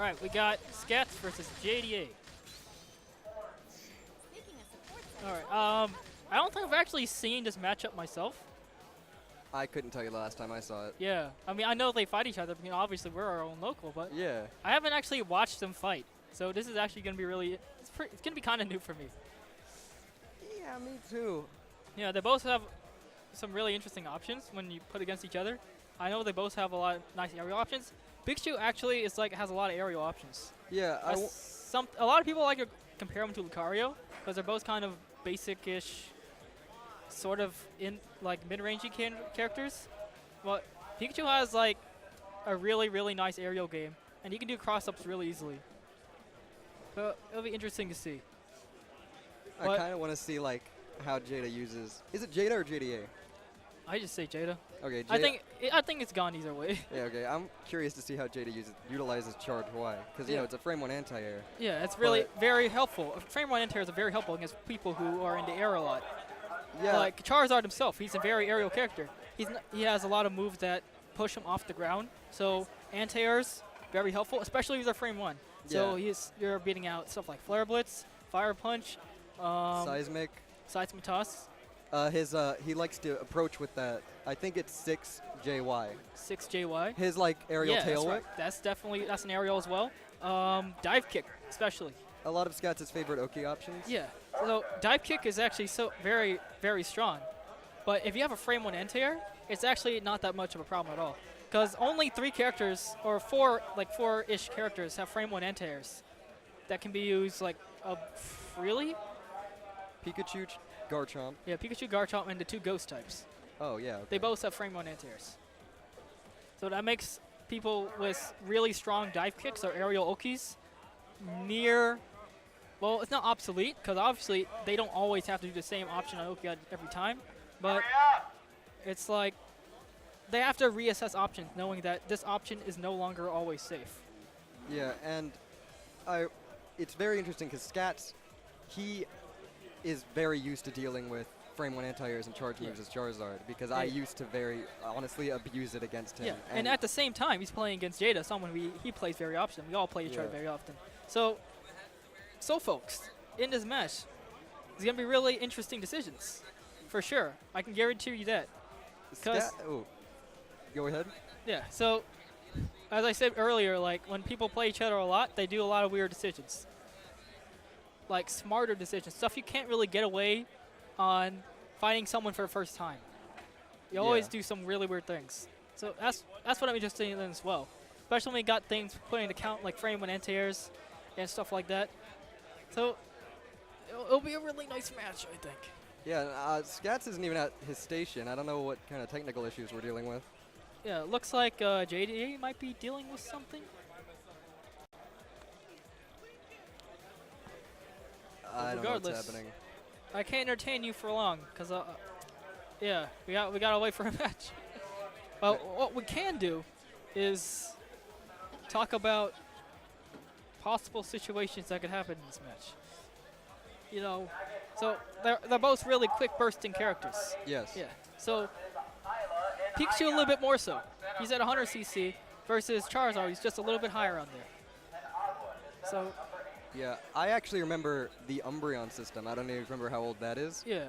right, we got Scatz versus JDA. All right. I don't think I've actually seen this matchup myself. I couldn't tell you the last time I saw it. Yeah. I mean, I know they fight each other. Obviously, we're our own local, but Yeah. I haven't actually watched them fight. So this is actually going to be really. It's going to be kind of new for me. Yeah, me too. Yeah, they both have some really interesting options when you put against each other. I know they both have a lot of nice aerial options. Pikachu actually is has a lot of aerial options. Yeah, A lot of people like to compare them to Lucario because they're both kind of basic-ish, sort of mid-rangey characters. But Pikachu has a really nice aerial game, and he can do cross-ups really easily. So it'll be interesting to see. I kind of want to see how Jada uses. Is it Jada or JDA? I just say Jada. Okay, Jada. I think it's gone either way. Yeah, okay. I'm curious to see how Jada utilizes Charge Y, because you know it's a frame 1 anti-air. Yeah, it's really very helpful. Frame 1 anti-air is very helpful against people who are into air a lot. Yeah. Like Charizard himself, he's a very aerial character. He has a lot of moves that push him off the ground. So anti-airs very helpful, especially if they're frame 1. So you're beating out stuff like Flare Blitz, Fire Punch, Seismic Toss. He likes to approach with that. I think it's 6JY. 6JY. His aerial tail whip. Right. That's an aerial as well. Dive kick, especially. A lot of Scats' favorite Oki options. Yeah. So dive kick is actually very, very strong. But if you have a frame 1 anti-air, it's actually not that much of a problem at all. Because only 3 characters, or 4-ish characters have frame 1 anti-airs that can be used freely. Pikachu, Garchomp. Yeah, Pikachu, Garchomp, and the 2 ghost types. Oh, yeah. Okay. They both have frame 1 anti-airs. So that makes people with really strong dive kicks or aerial Okis well, it's not obsolete, because obviously they don't always have to do the same option on Oki every time. But it's they have to reassess options, knowing that this option is no longer always safe. Yeah, and it's very interesting because Scatz, he is very used to dealing with frame 1 anti-airs and charge moves as Charizard, because I used to honestly abuse it against him. Yeah, and at the same time, he's playing against Jada, someone he plays very often. We all play each other very often. So folks, in this match, there's going to be really interesting decisions, for sure. I can guarantee you that. Go ahead. Yeah, so as I said earlier, when people play each other a lot, they do a lot of weird decisions. Smarter decisions, stuff you can't really get away on fighting someone for the first time. You always do some really weird things. So that's what I'm interested in as well. Especially when we got things put into count like frame 1 anti-airs and stuff like that. So it'll be a really nice match, I think. Yeah, Scatz isn't even at his station. I don't know what kind of technical issues we're dealing with. Yeah, it looks like JDA might be dealing with something. I don't know what's happening. I can't entertain you for long, because yeah, we gotta wait for a match. What we can do is talk about possible situations that could happen in this match. You know, so they're both really quick bursting characters. Yes. Yeah. So Pikachu a little bit more so. He's at 100 CC versus Charizard. He's just a little bit higher on there. So. Yeah, I actually remember the Umbreon system. I don't even remember how old that is. Yeah.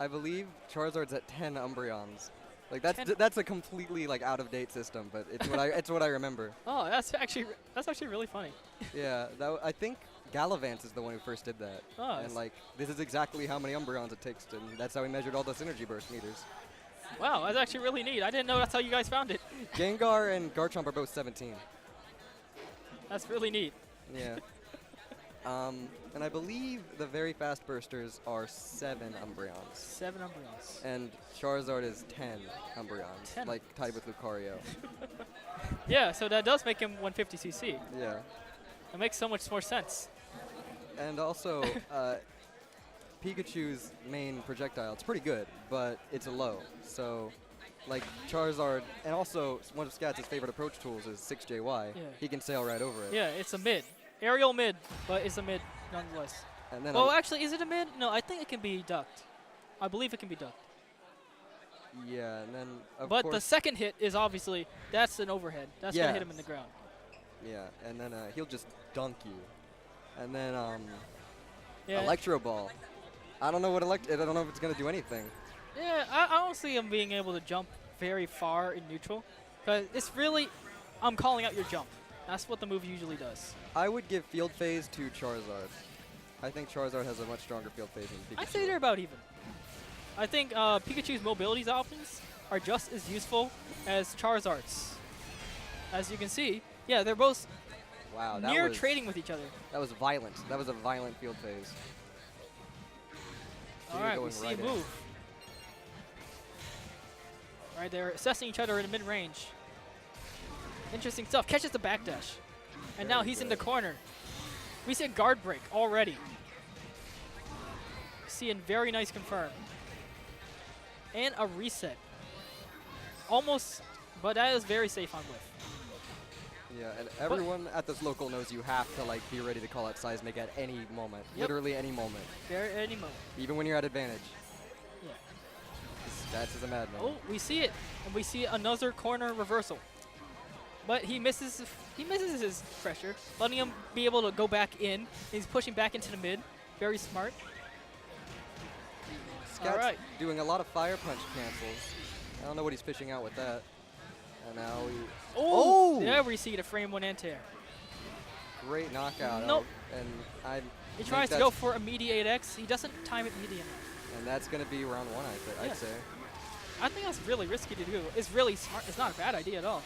I believe Charizard's at 10 Umbreons. That's a completely out of date system, but it's what I remember. Oh, that's actually really funny. Yeah, I think Gallivant is the one who first did that. Oh, and this is exactly how many Umbreons it takes, and that's how we measured all those energy burst meters. Wow, that's actually really neat. I didn't know that's how you guys found it. Gengar and Garchomp are both 17. That's really neat. Yeah. And I believe the very fast bursters are 7 Umbreons. 7 Umbreons. And Charizard is 10 Umbreons, 10. tied with Lucario. Yeah, so that does make him 150 CC. Yeah. It makes so much more sense. And also, Pikachu's main projectile, it's pretty good, but it's a low. So, Charizard, and also one of Scat's favorite approach tools is 6JY. Yeah. He can sail right over it. Yeah, it's a mid. Aerial mid, but it's a mid nonetheless. And then actually, is it a mid? No, I think it can be ducked. I believe it can be ducked. Yeah, and then But the second hit is obviously, that's an overhead. That's going to hit him in the ground. Yeah, and then he'll just dunk you. And then Yeah. Electro Ball. I don't know what I don't know if it's gonna do anything. Yeah, I don't see him being able to jump very far in neutral. Because it's really, I'm calling out your jump. That's what the move usually does. I would give Field Phase to Charizard. I think Charizard has a much stronger Field Phase than Pikachu. I'd say they're about even. I think Pikachu's mobility options are just as useful as Charizard's. As you can see, yeah, they're both wow, that near was trading with each other. That was violent. That was a violent Field Phase. All right, we see a move. All right, they're assessing each other in mid-range. Interesting stuff. Catches the backdash. And now he's in the corner. We see a guard break already. Seeing very nice confirm. And a reset. Almost, but that is very safe on whiff. Yeah, and everyone at this local knows you have to like be ready to call out Seismic at any moment. Yep. Literally any moment. Any moment. Even when you're at advantage. Yeah. Scatz is a madman. Oh, we see it. And we see another corner reversal. But he misses his pressure, letting him be able to go back in. He's pushing back into the mid. Very smart. Scatz All right. doing a lot of Fire Punch cancels. I don't know what he's fishing out with that. And now he... Oh! There we see the frame 1 anti-air. Great knockout. Nope. He think tries to go for immediate X. He doesn't time it immediately. And that's going to be round 1, I'd say. I think that's really risky to do. It's really smart. It's not a bad idea at all.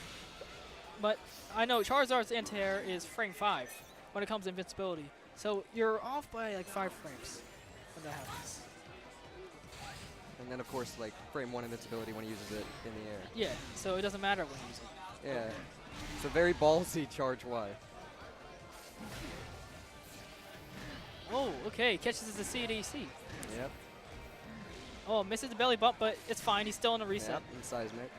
But I know Charizard's anti-air is frame 5 when it comes to invincibility. So you're off by like 5 frames when that happens. And then, of course, like frame 1 invincibility when he uses it in the air. Yeah, so it doesn't matter when you use it. Yeah. It's a very ballsy charge Y. Oh, okay. Catches the CDC. Yep. Oh, misses the belly bump, but it's fine. He's still in a reset. Yep, and Seismic.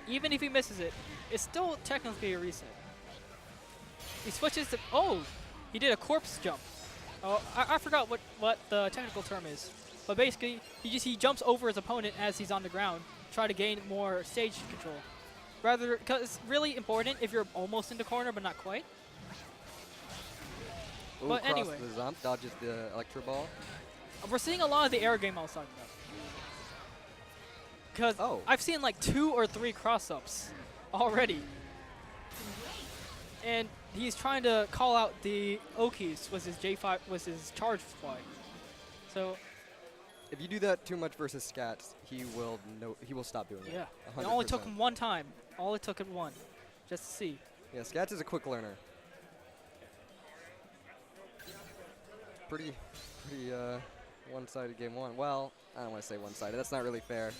Even if he misses it, it's still technically a reset. He switches to... Oh! He did a corpse jump. Oh, I forgot what the technical term is. But basically, he jumps over his opponent as he's on the ground, try to gain more stage control. Rather, because it's really important if you're almost in the corner but not quite. Ooh, but cross anyway. the Zump, dodges the Electro Ball. We're seeing a lot of the air game I was talking about. Because I've seen like 2 or 3 cross-ups already. And he's trying to call out the Okies with his J5, with his charge fly. So if you do that too much versus Scatz, he will stop doing it. yeah, 100%. it only took him 1 time. All it took him 1, just to see. Yeah, Scatz is a quick learner. Pretty one-sided game 1. Well, I don't want to say one-sided. That's not really fair.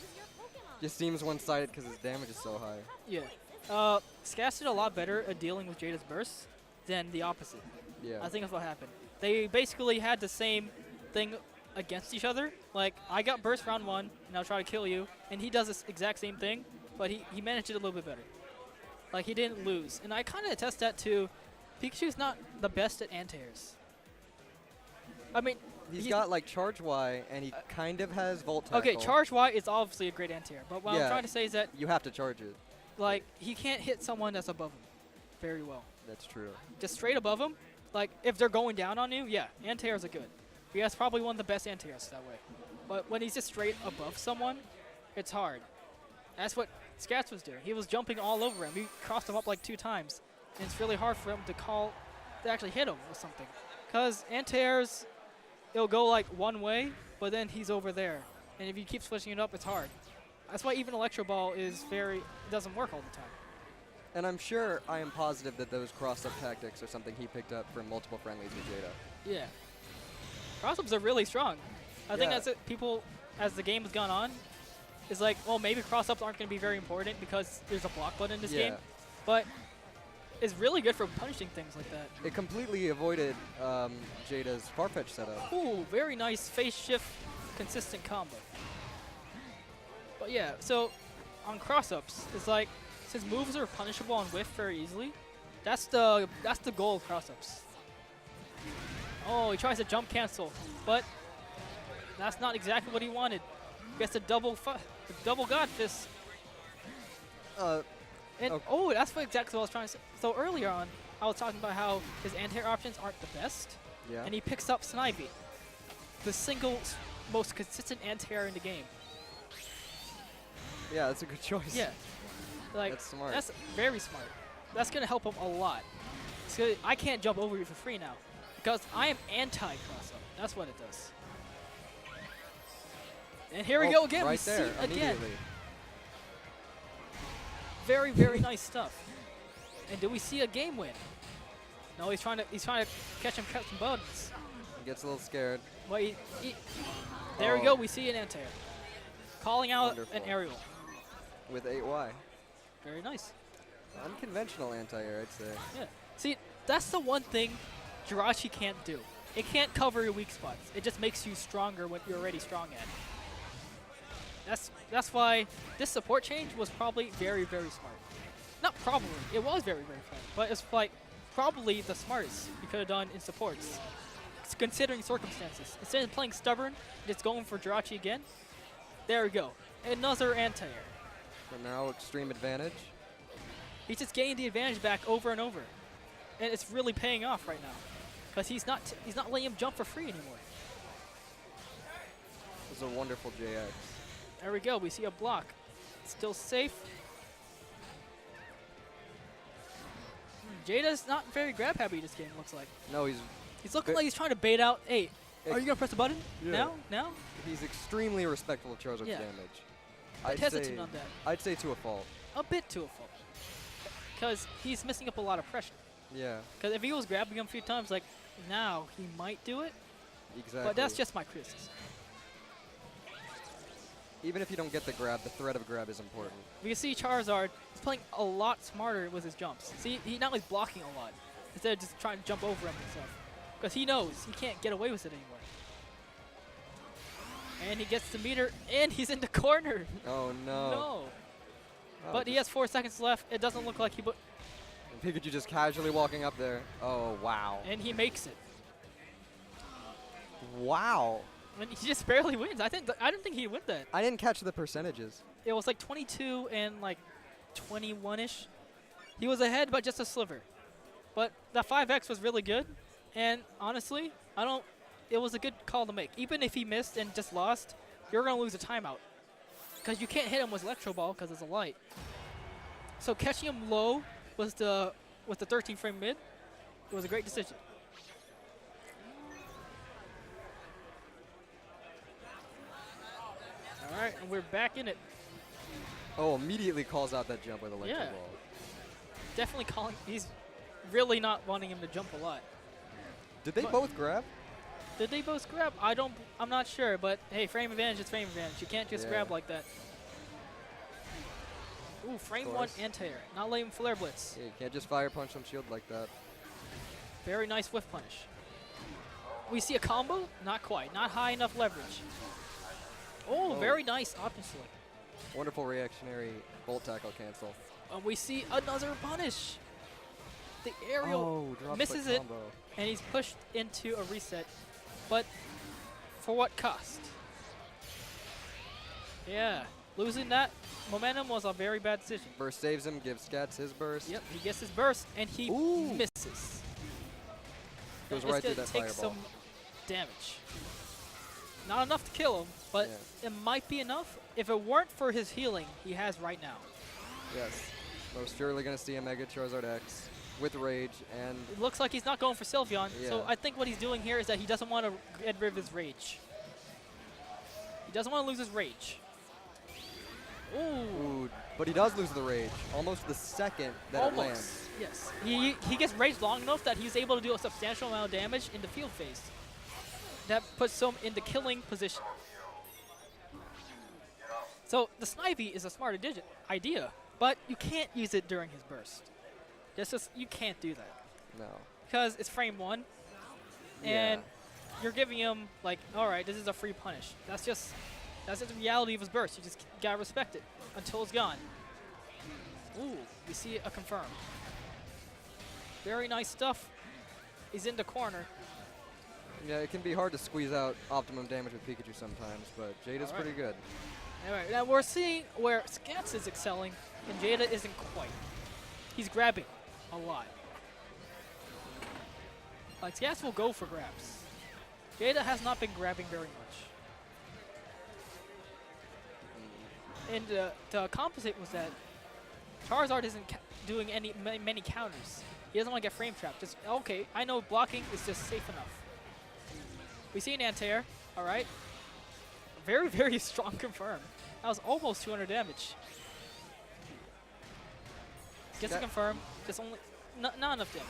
Just seems one-sided because his damage is so high. Yeah. Scatz did a lot better at dealing with Jada's burst than the opposite. Yeah. I think that's what happened. They basically had the same thing against each other. Like, I got burst round 1, and I'll try to kill you. And he does this exact same thing, but he managed it a little bit better. Like, he didn't lose. And I kind of attest that to Pikachu's not the best at anti-airs. I mean... He's got, like, Charge Y, and he kind of has Volt Tackle. Okay, Charge Y is obviously a great anti-air. But what I'm trying to say is that... You have to charge it. Like, he can't hit someone that's above him very well. That's true. Just straight above him, like, if they're going down on you, yeah, anti-airs are good. He has probably one of the best anti-airs that way. But when he's just straight above someone, it's hard. That's what Scatz was doing. He was jumping all over him. He crossed him up like 2 times. And it's really hard for him to actually hit him with something. Because anti-airs, it'll go like one way, but then he's over there. And if you keep switching it up, it's hard. That's why even Electro Ball doesn't work all the time. And I am positive that those cross-up tactics are something he picked up from multiple friendlies with Jada. Yeah. Cross-ups are really strong. I think that's it. People, as the game has gone on, is like, well, maybe cross-ups aren't going to be very important because there's a block button in this game. But it's really good for punishing things like that. It completely avoided Jada's Farfetch setup. Ooh, very nice face shift, consistent combo. But yeah, so on cross-ups, it's like, since moves are punishable on whiff very easily, that's the goal of cross-ups. Oh, he tries to jump cancel, but that's not exactly what he wanted. Gets a double God Fist. Oh, that's exactly what I was trying to say. So earlier on, I was talking about how his anti-air options aren't the best, Yeah. and he picks up Snivy, the single most consistent anti-air in the game. Yeah, that's a good choice. Yeah, like That's smart. That's very smart. That's gonna help him a lot. So I can't jump over you for free now because I am anti-cross-up. That's what it does. And here we go again. Right We see there, it again. immediately. Very, very nice stuff. And do we see a game win? No, he's trying to catch him some buttons. He gets a little scared. But there we Oh. go. We see an anti-air. Calling out Wonderful. an aerial. With 8Y. Very nice. Unconventional anti-air, I'd say. Yeah. See, that's the one thing Jirachi can't do. It can't cover your weak spots. It just makes you stronger when you're already strong at it. That's why this support change was probably very, very smart. Not probably. It was very, very smart. But it's like probably the smartest you could have done in supports. Considering circumstances. Instead of playing stubborn, just going for Jirachi again. There we go. Another anti-air. So now extreme advantage. He's just gaining the advantage back over and over. And it's really paying off right now. Because he's not letting him jump for free anymore. This is a wonderful JX. There we go. We see a block. Still safe. Jada's not very grab happy this game, looks like. No, He's looking like he's trying to bait out. Hey, Ex- are you going to press the button? Yeah. Now? Now? he's extremely respectful of Charizard's Yeah. damage. But hesitant on that. I'd say to a fault. A bit to a fault. Because he's missing up a lot of pressure. Yeah, Because if he was grabbing him a few times, like, now he might do it. exactly. But that's just my criticism. Even if you don't get the grab, the threat of grab is important. We can see Charizard is playing a lot smarter with his jumps. See, he now is blocking a lot instead of just trying to jump over him himself. Because he knows he can't get away with it anymore. And he gets the meter, and he's in the corner. Oh no. No. Oh, But he has 4 seconds left. It doesn't look like he... Pikachu just casually walking up there. Oh wow. And he makes it. Wow. And he just barely wins. I didn't think he'd win that. I didn't catch the percentages. It was like 22 and like 21-ish. He was ahead, but just a sliver. But that 5X was really good. And honestly, it was a good call to make. Even if he missed and just lost, you're going to lose a timeout. Because you can't hit him with Electro Ball because it's a light. So catching him low with the 13 frame mid, it was a great decision. All right, and we're back in it. Oh, immediately calls out that jump with Electro Yeah. Ball. Definitely calling. He's really not wanting him to jump a lot. Did they But- both grab? Did they both grab? I'm not sure, but hey, frame advantage is frame advantage. You can't just Yeah. grab like that. Ooh, frame one course. anti-air. Not letting him flare blitz. Yeah, you can't just fire punch on shield like that. Very nice whiff punish. We see a combo? Not quite. Not high enough leverage. Oh, Oh. very nice option select. Wonderful reactionary bolt tackle cancel. And we see another punish. The aerial Oh, drops misses the it. combo. And he's pushed into a reset. But for what cost? Yeah, losing that momentum was a very bad decision. Burst saves him, gives Scatz his burst. Yep, he gets his burst, and he Ooh. misses. Goes It's right through gonna that take fireball. some damage. Not enough to kill him, but Yeah. it might be enough if it weren't for his healing he has right now. Yes. Most surely going to see a Mega Charizard X with Rage and It looks like he's not going for Sylveon, so Yeah. I think what he's doing here is that he doesn't want to get rid of his rage. He doesn't want to lose his rage. Ooh. Ooh, but he does lose the Rage almost the second that it lands. Yes. He gets raged long enough that he's able to do a substantial amount of damage in the field phase. That puts him in the killing position. So the Snivy is a smart idea, but you can't use it during his burst. You can't do that No. because it's frame one, and you're giving him like, all right, this is a free punish. That's just the reality of his burst. You just gotta respect it until it's gone. Ooh, we see a confirm. Very nice stuff. He's in the corner. Yeah, it can be hard to squeeze out optimum damage with Pikachu sometimes, but Jada's Alright. pretty good. All right, now we're seeing where Scatz is excelling and Jada isn't quite. He's grabbing a lot. Like, Scatz will go for grabs. Jada has not been grabbing very much. And the compensate was that Charizard isn't doing many counters. He doesn't want to get frame trapped. Just, okay, I know blocking is just safe enough. We see an anti-air, all right. Very, very strong confirm. That was almost 200 damage. Gets a confirm, just only, not enough damage.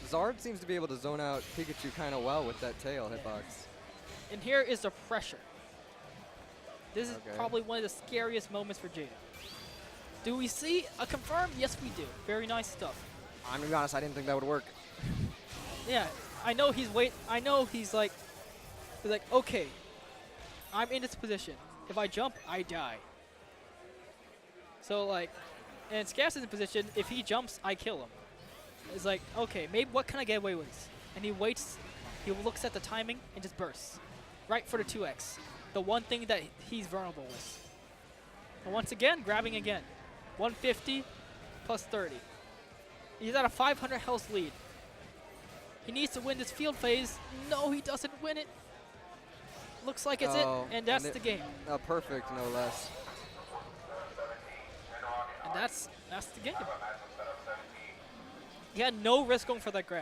Zard seems to be able to zone out Pikachu kind of well with that tail hitbox. And here is the pressure. This is probably one of the scariest moments for Jada. Do we see a confirm? Yes, we do. Very nice stuff. I'm gonna be honest, I didn't think that would work. Yeah, I know he's like, okay, I'm in this position. If I jump, I die. So like, and Scatz is in position. If he jumps, I kill him. It's like, okay, maybe what can I get away with? And he waits. He looks at the timing and just bursts right for the 2x. The one thing that he's vulnerable with. And once again, grabbing again. 150 plus 30. He's at a 500 health lead. He needs to win this field phase. No, he doesn't win it. Looks like it's it, and that's the game. Perfect, no less. And that's the game. He had no risk going for that grab.